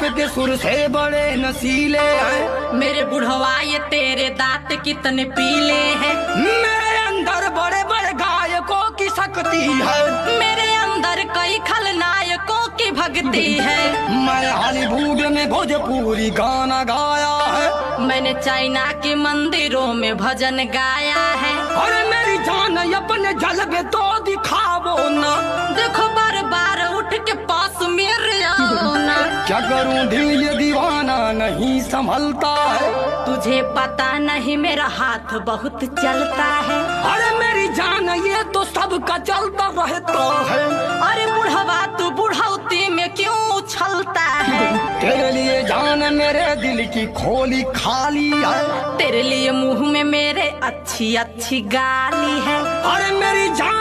के सुर से बड़े नसीले हैं। मेरे बुढ़वा ये तेरे दांत कितने पीले हैं। मेरे अंदर बड़े बड़े गायकों की शक्ति है। मेरे अंदर कई खलनायकों की भक्ति है। मैं हॉलीवुड में भोजपुरी गाना गाया है। मैंने चाइना के मंदिरों में भजन गाया है। अरे मेरी जान अपने जलवे तो दिखावो ना। देखो बार बार उठ के पास मेरे आओ ना। क्या करूं दिल ये दीवाना नहीं संभलता है। तुझे पता नहीं मेरा हाथ बहुत चलता है। अरे मेरी जान ये तो सबका चलता रहता है। अरे बुढ़वा तू बुढ़ौती में क्यों उछलता है। तेरे लिए जान मेरे दिल की खोली खाली है। तेरे लिए मुंह में मेरे अच्छी अच्छी गाली है। अरे मेरी जान